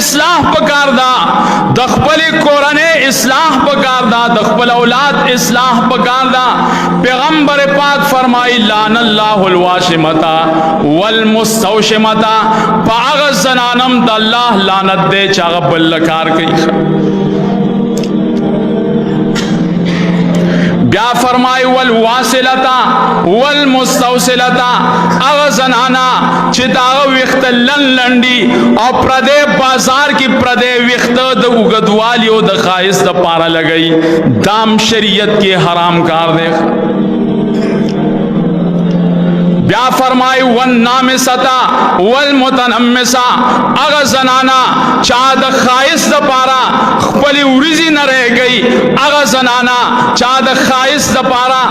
اصلاح پکار دا، د خپل کورنۍ اصلاح پکار دا، د خپل اولاد اصلاح پکار دا. پیغمبر پاک فرمائی لعن اللہ الواشمتا والمستوشمتا، پاغ زنانم د اللہ لعنت دے چاغ بلکار کئی. بیا فرمائی والواصلتا والمستوصلتا، اغا زنانا چی داغا ویخت لنڈی او پردے بازار کی پردے ویخت دا اگدوالی او دا خواہش دا پارا لگئی، دام شریعت کی حرام کار دے. بیا فرمائی والنامستا والمتنمسا، اغا زنانا چاہ دا خواہش دا پارا خپلی ورزی نہ رہ گئی، اغا زنانا چاہ دا خواہش دا پارا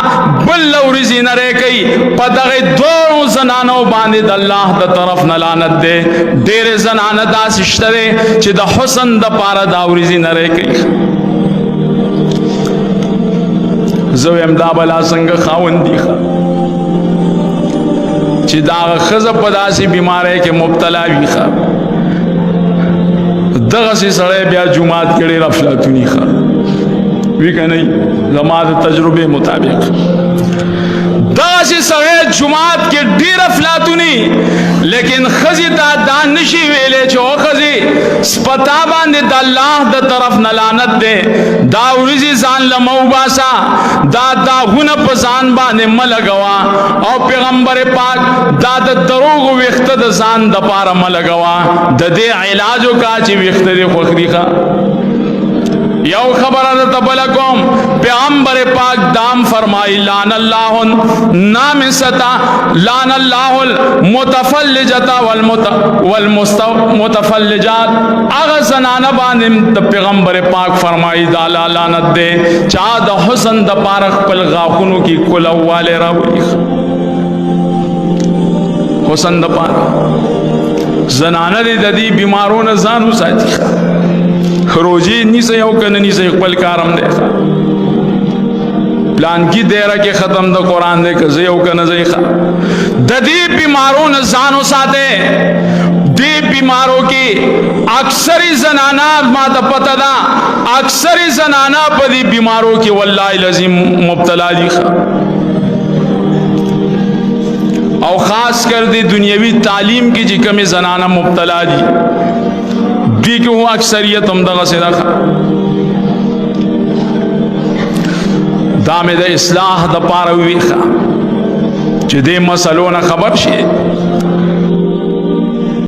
بل ورزی نہ رہ گئی، پدغی دو زنانو باندے دا اللہ دا طرف نلانت دے. دیر زنانا دا سشترے چی دا حسن دا پارا دا ورزی نہ رہ گئی. زو امدا بلا سنگ خاون دی خوا چی داغ خزب پداسی بیمارے کے مبتلا وی خوا، دغسی سڑے بیا جماعت کڑی رفلاتونی خوا وی کہ نہیں زمان تجربے مطابق دغسی سڑے جماعت کے ڈیر افلاتونی، لیکن خزی دا نشی ویلے چھو خزی سپتا باندے دا اللہ دا طرف نلانت دے، دا ورزی زان لمو باسا، دا ہن پزان باندے ملگوا، او پیغمبر پاک دا دروغ ویخت دا زان دا پارا ملگوا، دا دے علاجو کا چی ویخت دے خوخری خوا. یو خبر دا بلکم پیغمبر پاک دام فرمائی لعن اللہ نامستا، لعن اللہ المتفلجتا والمتفلجات، اغا زنانا باندم دا پیغمبر پاک فرمائی دا لعنت دے چاہ دا حسن دا پارخ پل غاخونو کی کلو والے راوی. حسن دا پارخ زنانا دی بیمارون زانو ساتی روجی نیسے یو کن نیسے اقبل کارم دے پلان کی دیرہ کے ختم دا قرآن دے کزے یو کن زیخا دا دی بیماروں نزانو ساتے. دی بیماروں کی اکثری زنانا ما تا پتا دا اکثری زنانا پا دی بیماروں کی واللہ لازم مبتلا دی خوا، او خاص کر دی دنیاوی تعلیم کی جی کمی زنانا مبتلا دی دی کہ وہ اکثریت ہم دغا سے رکھا. دام دا اصلاح دا پاروی خوا چی دے مسئلونا خبر شئے